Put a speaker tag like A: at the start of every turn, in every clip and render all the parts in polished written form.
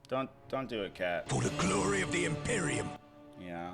A: Don't do it, cat.
B: For the glory of the Imperium.
A: Yeah.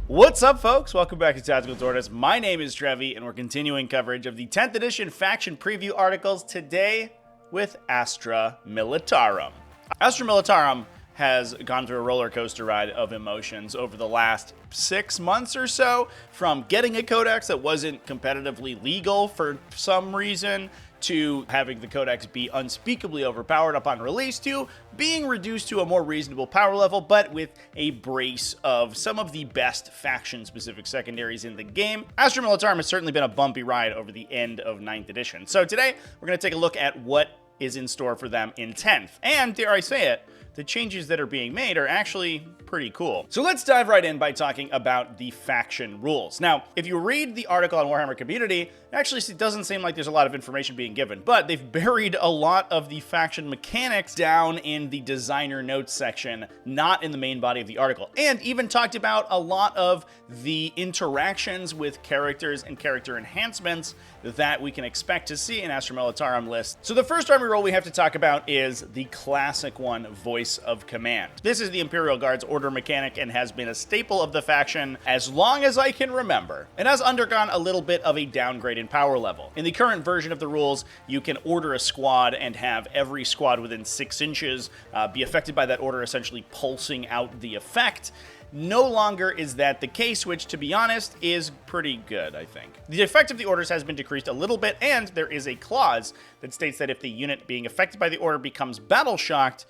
A: What's up, folks? Welcome back to TacticalTortoise. My name is Trevi, and we're continuing coverage of the 10th edition faction preview articles today with Astra Militarum. Astra Militarum has gone through a roller coaster ride of emotions over the last 6 months or so, from getting a codex that wasn't competitively legal for some reason, to having the codex be unspeakably overpowered upon release, to being reduced to a more reasonable power level, but with a brace of some of the best faction-specific secondaries in the game. Astra Militarum has certainly been a bumpy ride over the end of 9th edition. So today, we're going to take a look at what is in store for them in 10th. And, dare I say it, the changes that are being made are actually pretty cool. So let's dive right in by talking about the faction rules. Now, if you read the article on Warhammer Community, actually it doesn't seem like there's a lot of information being given, but they've buried a lot of the faction mechanics down in the designer notes section, not in the main body of the article, and even talked about a lot of the interactions with characters and character enhancements that we can expect to see in Astra Militarum list. So the first army role we have to talk about is the classic one, Voice of Command. This is the Imperial Guard's order mechanic and has been a staple of the faction as long as I can remember. It has undergone a little bit of a downgrade in power level. In the current version of the rules, you can order a squad and have every squad within 6 inches be affected by that order, essentially pulsing out the effect. No longer is that the case, which, to be honest, is pretty good, I think. The effect of the orders has been decreased a little bit, and there is a clause that states that if the unit being affected by the order becomes battle-shocked,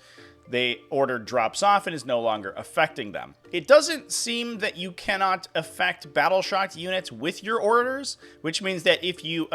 A: the order drops off and is no longer affecting them. It doesn't seem that you cannot affect battle-shocked units with your orders, which means that if you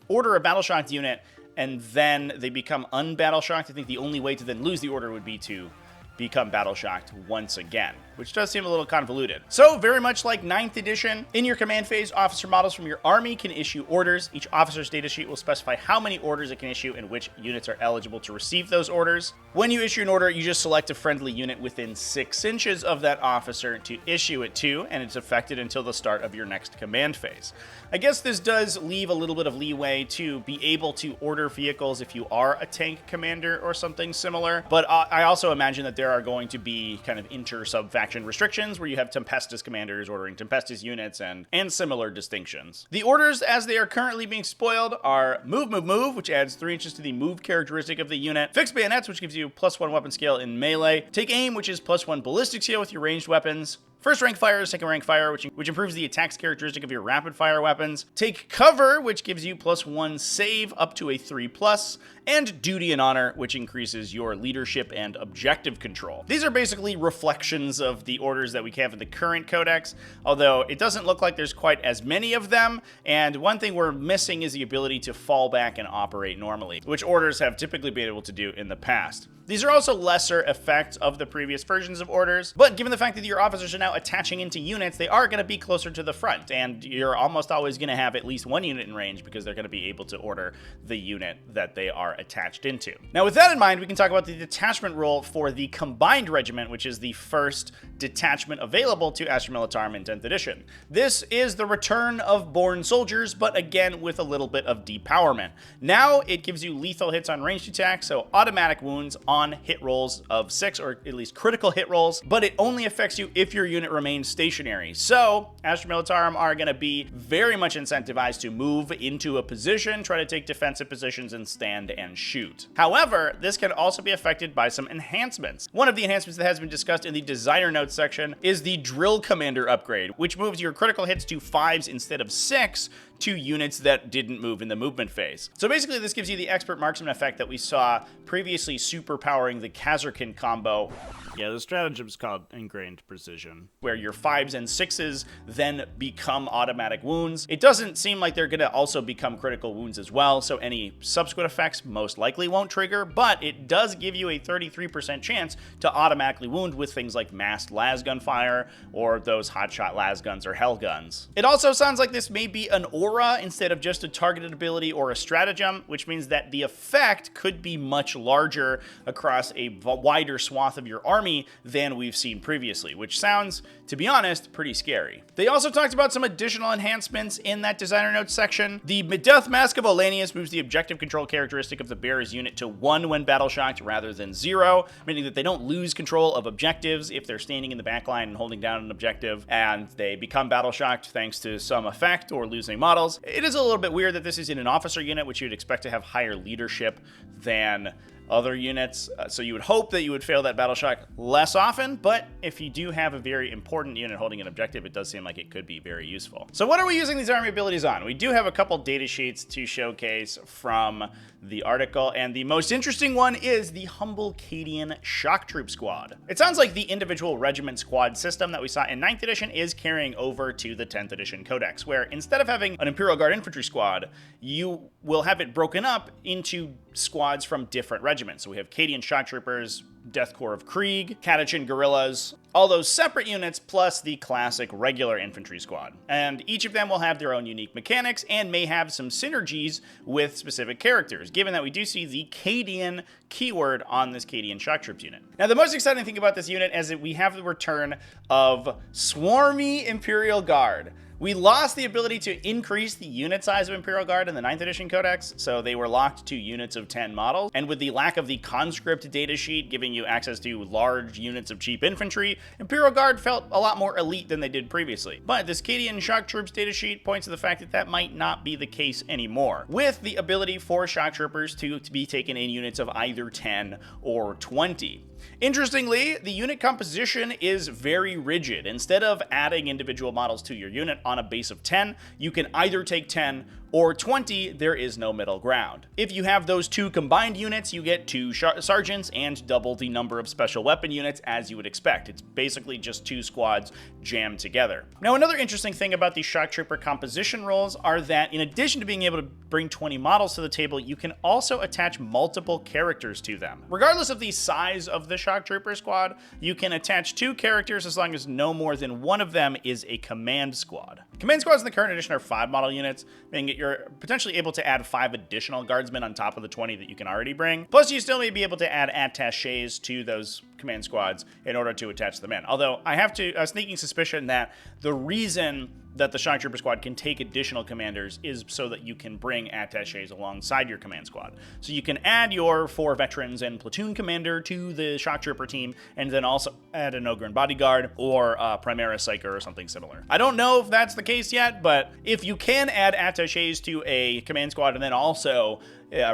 A: order a battle-shocked unit and then they become unbattle-shocked, I think the only way to then lose the order would be to become battle-shocked once again, which does seem a little convoluted. So, very much like 9th edition, in your command phase, officer models from your army can issue orders. Each officer's data sheet will specify how many orders it can issue and which units are eligible to receive those orders. When you issue an order, you just select a friendly unit within 6 inches of that officer to issue it to, and it's affected until the start of your next command phase. I guess this does leave a little bit of leeway to be able to order vehicles if you are a tank commander or something similar, but I also imagine that there are going to be kind of inter-sub-faction restrictions where you have Tempestus commanders ordering Tempestus units and similar distinctions. The orders as they are currently being spoiled are Move, Move, Move, which adds 3 inches to the move characteristic of the unit, Fixed Bayonets, which gives you +1 weapon scale in melee, Take Aim, which is +1 ballistic scale with your ranged weapons, First rank fire, second rank fire, which improves the attacks characteristic of your rapid fire weapons. Take cover, which gives you +1 save up to a 3+, and duty and honor, which increases your leadership and objective control. These are basically reflections of the orders that we have in the current codex, although it doesn't look like there's quite as many of them, and one thing we're missing is the ability to fall back and operate normally, which orders have typically been able to do in the past. These are also lesser effects of the previous versions of orders, but given the fact that your officers are now attaching into units, they are going to be closer to the front, and you're almost always going to have at least one unit in range because they're going to be able to order the unit that they are attached into. Now, with that in mind, we can talk about the detachment rule for the Combined Regiment, which is the first detachment available to Astra Militarum in 10th edition. This is the return of Bourne soldiers, but again with a little bit of depowerment. Now, it gives you lethal hits on ranged attacks, so automatic wounds on hit rolls of 6, or at least critical hit rolls, but it only affects you if your unit remains stationary. So, Astra Militarum are going to be very much incentivized to move into a position, try to take defensive positions, and stand and shoot. However, this can also be affected by some enhancements. One of the enhancements that has been discussed in the designer notes section is the Drill Commander upgrade, which moves your critical hits to 5s instead of 6 to units that didn't move in the movement phase. So basically, this gives you the expert marksman effect that we saw previously superpowering the Kazarkin combo.
C: Yeah, the stratagem is called Ingrained Precision,
A: where your 5s and 6s then become automatic wounds. It doesn't seem like they're going to also become critical wounds as well, so any subsequent effects most likely won't trigger, but it does give you a 33% chance to automatically wound with things like massed las gun fire or those hotshot las guns or hell guns. It also sounds like this may be an aura instead of just a targeted ability or a stratagem, which means that the effect could be much larger across a wider swath of your army than we've seen previously, which sounds, to be honest, pretty scary. They also talked about some additional enhancements in that designer notes section. The Death Mask of Olanius moves the objective control characteristic of the bearer's unit to 1 when battle shocked rather than 0, meaning that they don't lose control of objectives if they're standing in the backline and holding down an objective, and they become battle shocked thanks to some effect or losing models. It is a little bit weird that this is in an officer unit, which you'd expect to have higher leadership than other units, so you would hope that you would fail that battle shock less often, but if you do have a very important unit holding an objective, it does seem like it could be very useful. So what are we using these army abilities on? We do have a couple data sheets to showcase from the article, and the most interesting one is the Humble Cadian Shock Troop Squad. It sounds like the individual regiment squad system that we saw in 9th edition is carrying over to the 10th edition codex, where instead of having an Imperial Guard infantry squad, you will have it broken up into squads from different regiments. So we have Cadian Shock Troopers, Death Corps of Krieg, Catachin Guerrillas, all those separate units, plus the classic regular infantry squad. And each of them will have their own unique mechanics and may have some synergies with specific characters, given that we do see the Cadian keyword on this Cadian Shock Troops unit. Now, the most exciting thing about this unit is that we have the return of Swarmy Imperial Guard. We lost the ability to increase the unit size of Imperial Guard in the 9th edition codex, so they were locked to units of 10 models. And with the lack of the conscript data sheet giving you access to large units of cheap infantry, Imperial Guard felt a lot more elite than they did previously. But this Cadian Shock Troops data sheet points to the fact that that might not be the case anymore, with the ability for Shock Troopers to be taken in units of either 10 or 20. Interestingly, the unit composition is very rigid. Instead of adding individual models to your unit on a base of 10, you can either take 10 or 20, there is no middle ground. If you have those two combined units, you get 2 sergeants and double the number of special weapon units as you would expect. It's basically just 2 squads jammed together. Now, another interesting thing about these Shock Trooper composition rules are that in addition to being able to bring 20 models to the table, you can also attach multiple characters to them. Regardless of the size of the Shock Trooper squad, you can attach 2 characters as long as no more than one of them is a command squad. Command squads in the current edition are 5 model units, meaning that you're potentially able to add 5 additional guardsmen on top of the 20 that you can already bring. Plus, you still may be able to add attachés to those command squads in order to attach them in. Although, I have a sneaking suspicion that the reason that the Shock Trooper squad can take additional commanders is so that you can bring attachés alongside your command squad. So you can add your 4 veterans and platoon commander to the Shock Trooper team, and then also add an Ogren bodyguard or a Primaris Psyker or something similar. I don't know if that's the case yet, but if you can add attachés to a command squad and then also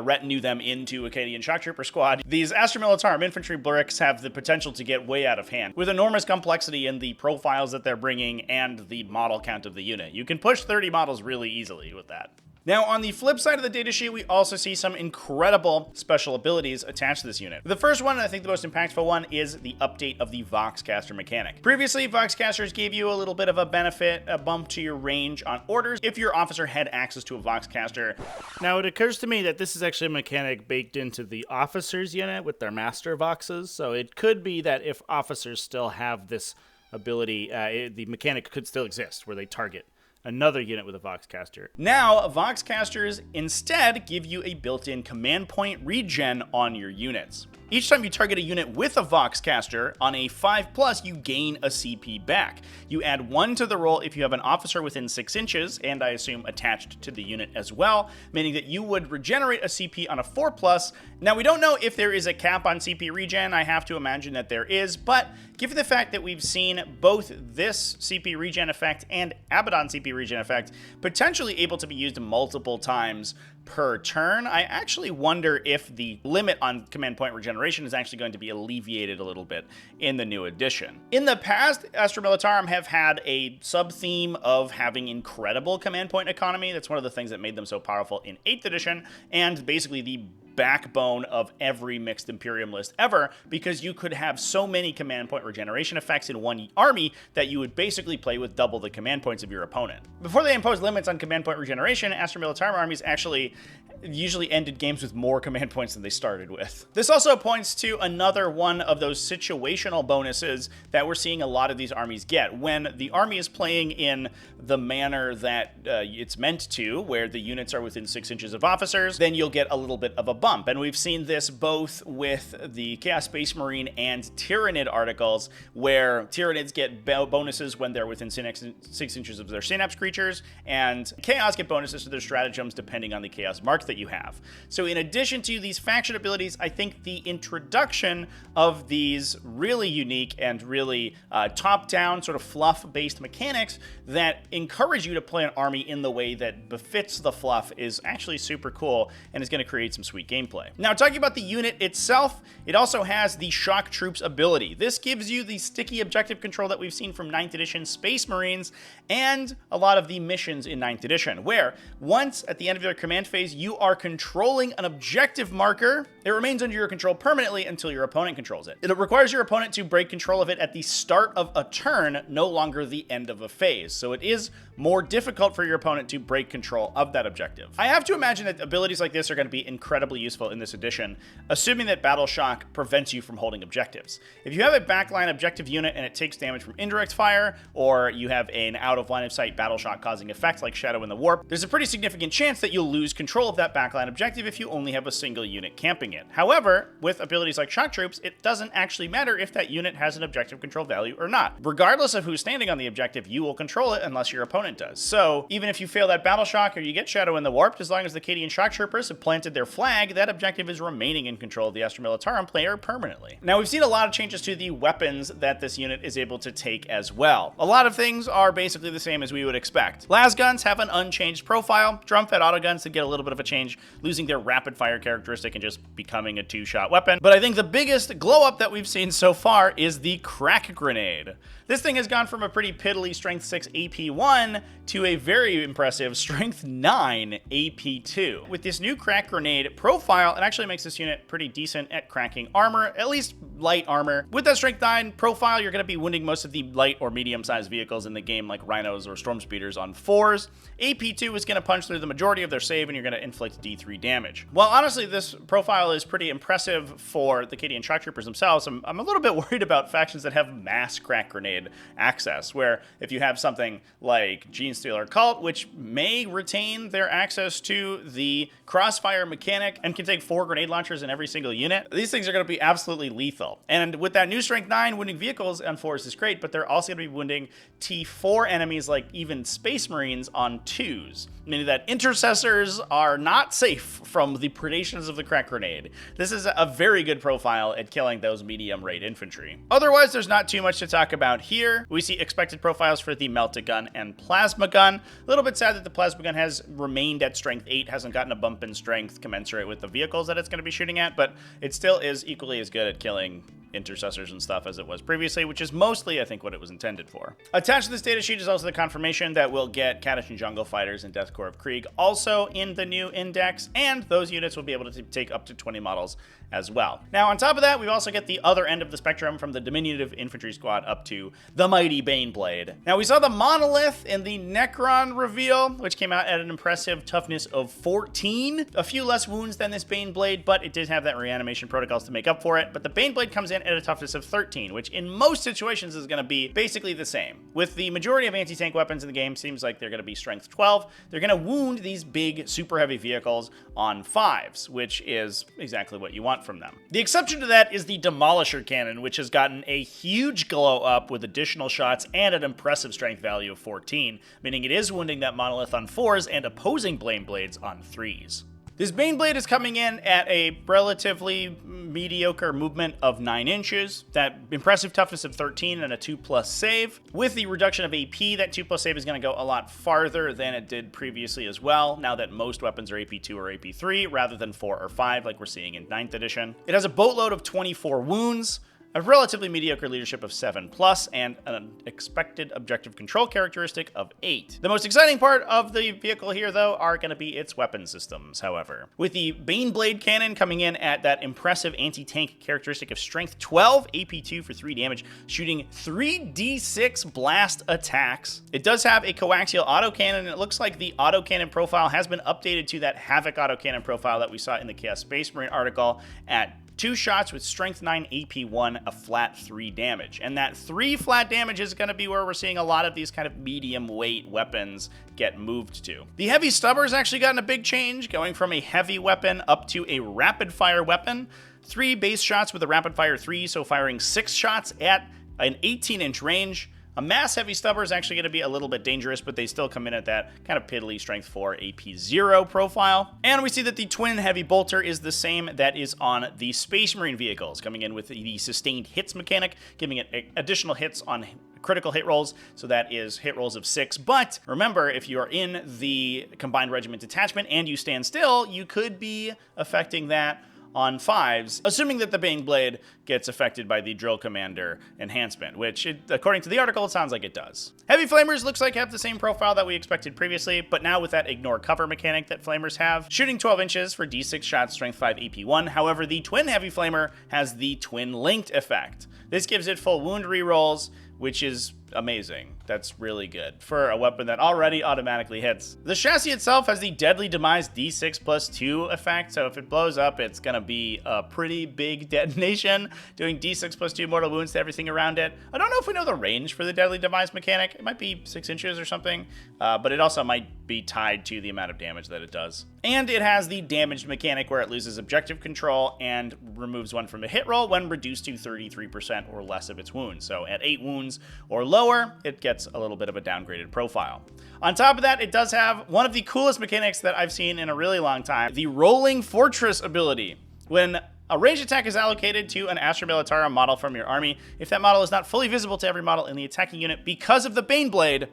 A: retinue them into a Cadian Shock Trooper squad, these Astra Militarum infantry bricks have the potential to get way out of hand, with enormous complexity in the profiles that they're bringing and the model count of the unit. You can push 30 models really easily with that. Now, on the flip side of the datasheet, we also see some incredible special abilities attached to this unit. The first one, and I think the most impactful one, is the update of the Voxcaster mechanic. Previously, Voxcasters gave you a little bit of a benefit, a bump to your range on orders if your officer had access to a Voxcaster.
C: Now, it occurs to me that this is actually a mechanic baked into the officers unit with their master Voxes, so it could be that if officers still have this ability, the mechanic could still exist where they target another unit with a Voxcaster.
A: Now, Voxcasters instead give you a built-in command point regen on your units. Each time you target a unit with a Voxcaster on a 5+, you gain a CP back. You add 1 to the roll if you have an officer within 6 inches, and I assume attached to the unit as well, meaning that you would regenerate a CP on a 4+. Now, we don't know if there is a cap on CP regen. I have to imagine that there is, but given the fact that we've seen both this CP regen effect and Abaddon CP regen effect potentially able to be used multiple times per turn, I actually wonder if the limit on command point regeneration is actually going to be alleviated a little bit in the new edition. In the past, Astra Militarum have had a sub-theme of having incredible command point economy. That's one of the things that made them so powerful in 8th edition, and basically the backbone of every mixed Imperium list ever, because you could have so many command point regeneration effects in one army that you would basically play with double the command points of your opponent. Before they imposed limits on command point regeneration, Astra Militarum armies actually usually ended games with more command points than they started with. This also points to another one of those situational bonuses that we're seeing a lot of these armies get. When the army is playing in the manner that it's meant to, where the units are within 6 inches of officers, then you'll get a little bit of a bump. And we've seen this both with the Chaos Space Marine and Tyrannid articles, where Tyrannids get bonuses when they're within 6 inches of their Synapse creatures, and Chaos get bonuses to their stratagems depending on the Chaos mark that you have. So in addition to these faction abilities, I think the introduction of these really unique and really top-down sort of fluff-based mechanics that encourage you to play an army in the way that befits the fluff is actually super cool and is going to create some sweet gameplay. Now, talking about the unit itself, it also has the Shock Troops ability. This gives you the sticky objective control that we've seen from 9th edition Space Marines and a lot of the missions in 9th edition, where once at the end of your command phase, you are controlling an objective marker. It remains under your control permanently until your opponent controls it. It requires your opponent to break control of it at the start of a turn, no longer the end of a phase. So it is more difficult for your opponent to break control of that objective. I have to imagine that abilities like this are going to be incredibly useful in this edition, assuming that Battle Shock prevents you from holding objectives. If you have a backline objective unit and it takes damage from indirect fire, or you have an out of line of sight Battle Shock causing effect like Shadow in the Warp, there's a pretty significant chance that you'll lose control of that backline objective if you only have a single unit camping it. However, with abilities like Shock Troops, it doesn't actually matter if that unit has an objective control value or not. Regardless of who's standing on the objective, you will control it unless your opponent does. So even if you fail that Battle Shock or you get Shadow in the Warp, as long as the Cadian Shock Troopers have planted their flag, that objective is remaining in control of the Astra Militarum player permanently. Now, we've seen a lot of changes to the weapons that this unit is able to take as well. A lot of things are basically the same as we would expect. Las guns have an unchanged profile. Drum-fed autoguns that get a little bit of a change, losing their rapid fire characteristic and just becoming a 2-shot weapon. But I think the biggest glow-up that we've seen so far is the Crack Grenade. This thing has gone from a pretty piddly Strength 6 AP1 to a very impressive Strength 9 AP2. With this new Crack Grenade profile, it actually makes this unit pretty decent at cracking armor, at least light armor. With that Strength 9 profile, you're going to be wounding most of the light or medium-sized vehicles in the game, like Rhinos or Storm Speeders on 4s. AP2 is going to punch through the majority of their save, and you're going to inflict D3 damage. Well, honestly, this profile is pretty impressive for the Cadian Shock Troopers themselves. I'm a little bit worried about factions that have mass Crack Grenade access, where if you have something like Genestealer Cult, which may retain their access to the crossfire mechanic and can take 4 grenade launchers in every single unit, these things are going to be absolutely lethal. And with that new Strength 9, wounding vehicles on 4s is great, but they're also going to be wounding T4 enemies like even Space Marines on 2s, meaning that intercessors are not safe from the predations of the Crack Grenade. This is a very good profile at killing those medium rate infantry. Otherwise, there's not too much to talk about here. We see expected profiles for the Melt-A-Gun and Plasma Gun. A little bit sad that the Plasma Gun has remained at Strength 8, hasn't gotten a bump in strength commensurate with the vehicles that it's going to be shooting at, but it still is equally as good at killing intercessors and stuff as it was previously, which is mostly, I think, what it was intended for. Attached to this data sheet is also the confirmation that we'll get Catachan Jungle Fighters and Death Corps of Krieg also in the new index, and those units will be able to take up to 20 models as well. Now, on top of that, we also get the other end of the spectrum from the diminutive infantry squad up to the mighty Baneblade. Now, we saw the Monolith in the Necron reveal, which came out at an impressive toughness of 14. A few less wounds than this Baneblade, but it did have that reanimation protocols to make up for it. But the Baneblade comes in at a toughness of 13, which in most situations is going to be basically the same. With the majority of anti-tank weapons in the game, seems like they're going to be strength 12. They're going to wound these big, super heavy vehicles on 5s, which is exactly what you want from them. The exception to that is the Demolisher Cannon, which has gotten a huge glow up with additional shots and an impressive strength value of 14, meaning it is wounding that Monolith on 4s and opposing Baneblades on 3s. This Baneblade is coming in at a relatively mediocre movement of 9 inches, that impressive toughness of 13 and a 2+ save. With the reduction of AP, that 2+ save is going to go a lot farther than it did previously as well, now that most weapons are AP2 or AP3 rather than 4 or 5 like we're seeing in 9th edition. It has a boatload of 24 wounds, a relatively mediocre leadership of 7+, and an expected objective control characteristic of 8. The most exciting part of the vehicle here, though, are going to be its weapon systems, however. With the Baneblade cannon coming in at that impressive anti-tank characteristic of strength 12, AP2 for 3 damage, shooting 3d6 blast attacks. It does have a coaxial autocannon, and it looks like the autocannon profile has been updated to that Havoc autocannon profile that we saw in the Chaos Space Marine article at 2 shots with strength 9 AP1, a flat 3 damage. And that 3 flat damage is going to be where we're seeing a lot of these kind of medium weight weapons get moved to. The heavy stubber's actually gotten a big change, going from a heavy weapon up to a rapid fire weapon. 3 base shots with a rapid fire 3, so firing 6 shots at an 18-inch range. A mass heavy stubber is actually going to be a little bit dangerous, but they still come in at that kind of piddly strength 4 AP0 profile. And we see that the twin heavy bolter is the same that is on the Space Marine vehicles, coming in with the sustained hits mechanic, giving it additional hits on critical hit rolls, so that is hit rolls of 6. But remember, if you are in the Combined Regiment detachment and you stand still, you could be affecting that on 5s, assuming that the Baneblade gets affected by the Drill Commander enhancement, which, according to the article, it sounds like it does. Heavy Flamers looks like have the same profile that we expected previously, but now with that ignore cover mechanic that Flamers have, shooting 12 inches for d6 shots, strength 5 AP1. However, the Twin Heavy Flamer has the Twin Linked effect. This gives it full wound rerolls, which is amazing. That's really good for a weapon that already automatically hits. The chassis itself has the Deadly Demise D6+2 effect, so if it blows up, it's gonna be a pretty big detonation, doing D6+2 mortal wounds to everything around it. I don't know if we know the range for the Deadly Demise mechanic. It might be 6 inches or something, but it also might be tied to the amount of damage that it does. And it has the damaged mechanic where it loses objective control and removes 1 from a hit roll when reduced to 33% or less of its wounds. So at 8 wounds or lower, it gets a little bit of a downgraded profile. On top of that, it does have one of the coolest mechanics that I've seen in a really long time, the Rolling Fortress ability. When a range attack is allocated to an Astra Militarum model from your army, if that model is not fully visible to every model in the attacking unit because of the Baneblade,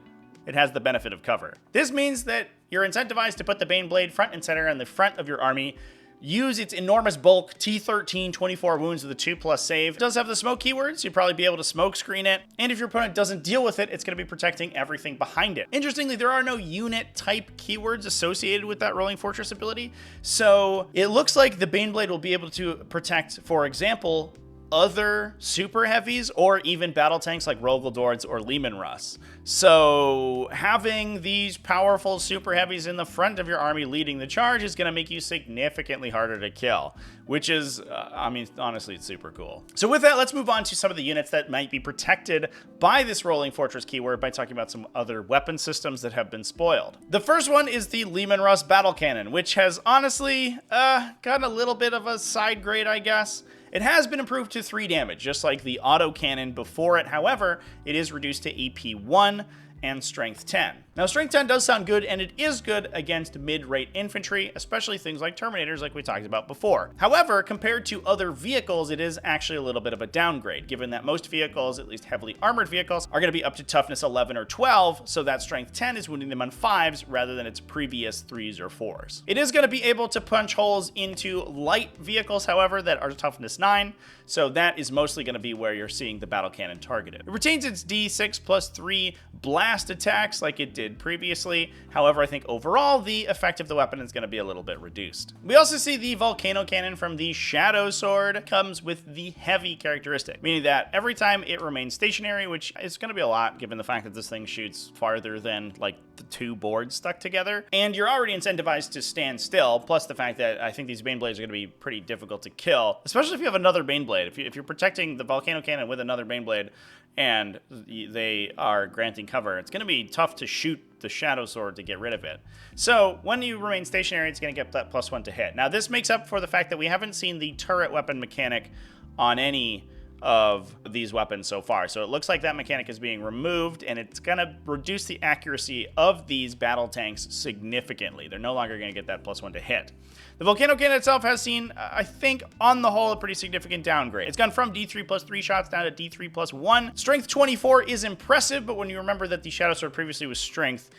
A: it has the benefit of cover. This means that you're incentivized to put the Baneblade front and center in the front of your army, use its enormous bulk, T13, 24 wounds with a 2+ save. It does have the smoke keywords, you'll probably be able to smoke screen it, and if your opponent doesn't deal with it, it's going to be protecting everything behind it. Interestingly, there are no unit type keywords associated with that Rolling Fortress ability, so it looks like the Baneblade will be able to protect, for example, other super heavies or even battle tanks like Rogaldords or Lehman Russ. So having these powerful super heavies in the front of your army leading the charge is going to make you significantly harder to kill, which is, I mean, honestly, it's super cool. So with that, let's move on to some of the units that might be protected by this Rolling Fortress keyword by talking about some other weapon systems that have been spoiled. The first one is the Lehman Russ Battle Cannon, which has honestly gotten a little bit of a side grade, I guess. It has been improved to 3 damage, just like the auto cannon before it. However, it is reduced to AP1 and strength 10. Now, strength 10 does sound good, and it is good against mid-rate infantry, especially things like Terminators like we talked about before. However, compared to other vehicles, it is actually a little bit of a downgrade, given that most vehicles, at least heavily armored vehicles, are going to be up to toughness 11 or 12, so that strength 10 is wounding them on 5s rather than its previous 3s or 4s. It is going to be able to punch holes into light vehicles, however, that are toughness 9, so that is mostly going to be where you're seeing the battle cannon targeted. It retains its D6+3 blast attacks like it did previously. However, I think overall the effect of the weapon is going to be a little bit reduced. We also see the volcano cannon from the Shadow Sword comes with the heavy characteristic, meaning that every time it remains stationary, which is going to be a lot given the fact that this thing shoots farther than like the 2 boards stuck together, and you're already incentivized to stand still, plus the fact that I think these Baneblades are going to be pretty difficult to kill, especially if you have another Baneblade. If you're protecting the volcano cannon with another Baneblade and they are granting cover, it's going to be tough to shoot the Shadow Sword to get rid of it. So when you remain stationary, it's going to get that +1 to hit. Now, this makes up for the fact that we haven't seen the turret weapon mechanic on any of these weapons so far. So it looks like that mechanic is being removed, and it's going to reduce the accuracy of these battle tanks significantly. They're no longer going to get that +1 to hit. The Volcano Cannon itself has seen, I think, on the whole, a pretty significant downgrade. It's gone from D3+3 shots down to D3+1. Strength 24 is impressive, but when you remember that the Shadow Sword previously was strength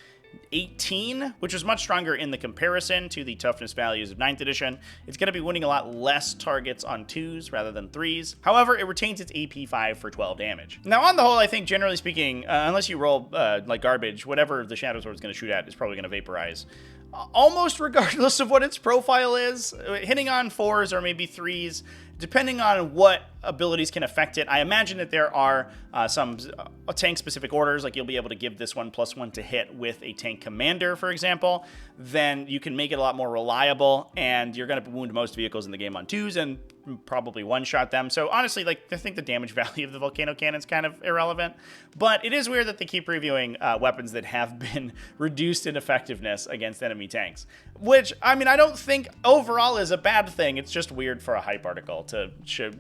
A: 18, which was much stronger in the comparison to the toughness values of 9th edition. It's going to be winning a lot less targets on 2s rather than 3s. However, it retains its AP 5 for 12 damage. Now, on the whole, I think generally speaking, unless you roll like garbage, whatever the Shadow Sword is going to shoot at is probably going to vaporize. Almost regardless of what its profile is, hitting on 4s or maybe 3s, depending on what abilities can affect it. I imagine that there are some tank-specific orders, like you'll be able to give this one +1 to hit with a tank commander, for example. Then you can make it a lot more reliable, and you're going to wound most vehicles in the game on 2s and probably one-shot them. So honestly, like, I think the damage value of the Volcano Cannon is kind of irrelevant. But it is weird that they keep reviewing weapons that have been reduced in effectiveness against enemy tanks. Which, I mean, I don't think overall is a bad thing. It's just weird for a hype article to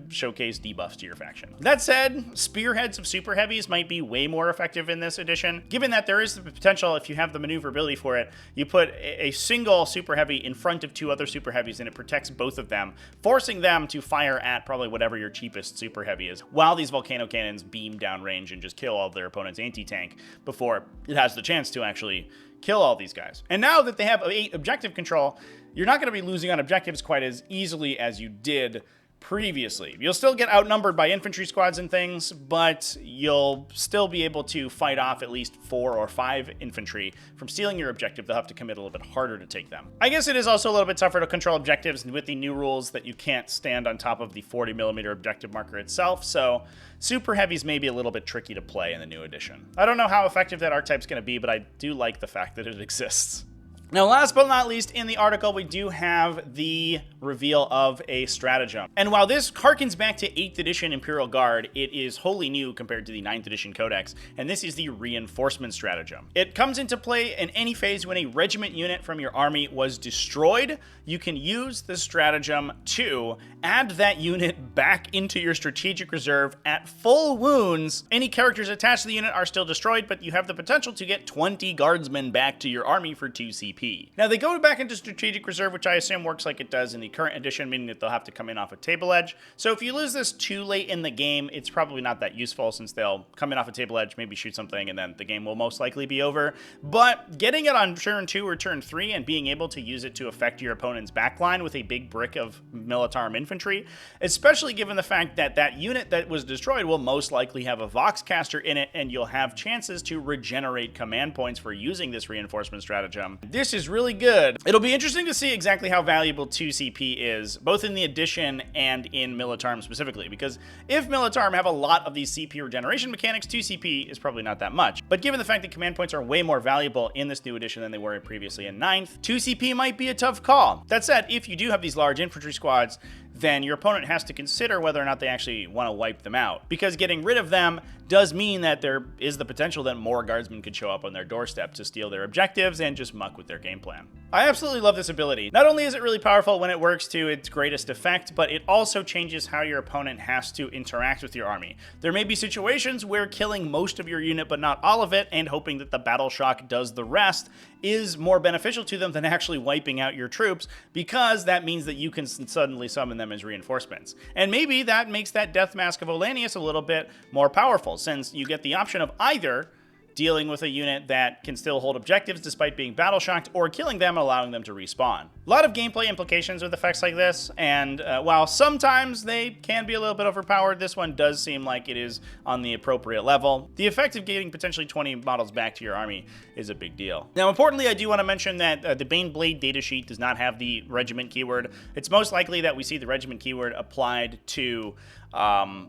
A: showcase debuffs to your faction. That said, Spearheads of Super Heavies might be way more effective in this edition, given that there is the potential, if you have the maneuverability for it, you put a single Super Heavy in front of 2 other Super Heavies and it protects both of them, forcing them to fire at probably whatever your cheapest Super Heavy is, while these Volcano Cannons beam downrange and just kill all of their opponent's anti-tank before it has the chance to actually kill all these guys. And now that they have 8 objective control, you're not going to be losing on objectives quite as easily as you did previously. You'll still get outnumbered by infantry squads and things, but you'll still be able to fight off at least 4 or 5 infantry from stealing your objective. They'll have to commit a little bit harder to take them. I guess it is also a little bit tougher to control objectives with the new rules that you can't stand on top of the 40mm objective marker itself, so Super Heavies may be a little bit tricky to play in the new edition. I don't know how effective that archetype's going to be, but I do like the fact that it exists. Now, last but not least, in the article, we do have the reveal of a stratagem. And while this harkens back to 8th edition Imperial Guard, it is wholly new compared to the 9th edition Codex, and this is the Reinforcement Stratagem. It comes into play in any phase when a regiment unit from your army was destroyed. You can use the stratagem to add that unit back into your strategic reserve at full wounds. Any characters attached to the unit are still destroyed, but you have the potential to get 20 Guardsmen back to your army for 2 CP. Now, they go back into strategic reserve, which I assume works like it does in the current edition, meaning that they'll have to come in off a table edge. So if you lose this too late in the game, it's probably not that useful, since they'll come in off a table edge, maybe shoot something, and then the game will most likely be over. But getting it on turn 2 or turn 3 and being able to use it to affect your opponent's backline with a big brick of Militarum infantry, especially given the fact that that unit that was destroyed will most likely have a Voxcaster in it, and you'll have chances to regenerate command points for using this reinforcement stratagem. This is really good. It'll be interesting to see exactly how valuable 2 CP is, both in the edition and in Militarum specifically, because if Militarum have a lot of these CP regeneration mechanics, 2 CP is probably not that much. But given the fact that command points are way more valuable in this new edition than they were previously in 9th, 2 CP might be a tough call. That said, if you do have these large infantry squads, then your opponent has to consider whether or not they actually want to wipe them out, because getting rid of them does mean that there is the potential that more Guardsmen could show up on their doorstep to steal their objectives and just muck with their game plan. I absolutely love this ability. Not only is it really powerful when it works to its greatest effect, but it also changes how your opponent has to interact with your army. There may be situations where killing most of your unit but not all of it, and hoping that the battle shock does the rest, is more beneficial to them than actually wiping out your troops, because that means that you can suddenly summon them as reinforcements. And maybe that makes that Death Mask of Olanius a little bit more powerful, since you get the option of either dealing with a unit that can still hold objectives despite being battle shocked, or killing them and allowing them to respawn. A lot of gameplay implications with effects like this, and while sometimes they can be a little bit overpowered, this one does seem like it is on the appropriate level. The effect of getting potentially 20 models back to your army is a big deal. Now, importantly, I do want to mention that the Baneblade datasheet does not have the regiment keyword. It's most likely that we see the regiment keyword applied to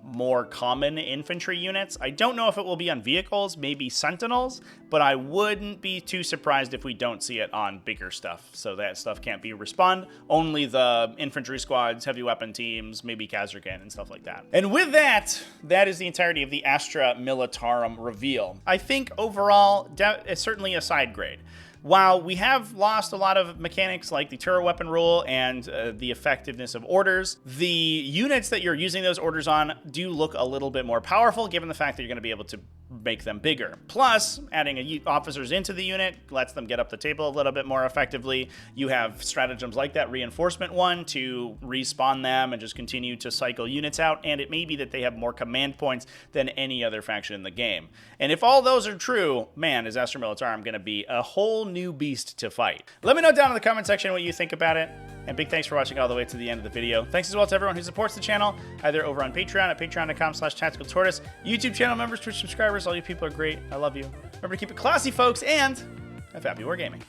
A: more common infantry units. I don't know if it will be on vehicles, maybe sentinels, but I wouldn't be too surprised if we don't see it on bigger stuff. So that stuff can't be respawned. Only the infantry squads, heavy weapon teams, maybe Kazarkan and stuff like that. And with that, that is the entirety of the Astra Militarum reveal. I think overall, it's certainly a side grade. While we have lost a lot of mechanics like the turret weapon rule and the effectiveness of orders, the units that you're using those orders on do look a little bit more powerful, given the fact that you're going to be able to make them bigger. Plus, adding officers into the unit lets them get up the table a little bit more effectively. You have stratagems like that reinforcement one to respawn them and just continue to cycle units out, and it may be that they have more command points than any other faction in the game. And if all those are true, man, is Astra Militarum going to be a whole new beast to fight. Let me know down in the comment section what you think about it. And big thanks for watching all the way to the end of the video. Thanks as well to everyone who supports the channel, either over on Patreon at patreon.com/TacticalTortoise, YouTube channel members, Twitch subscribers. All you people are great. I love you. Remember to keep it classy, folks, and have happy wargaming.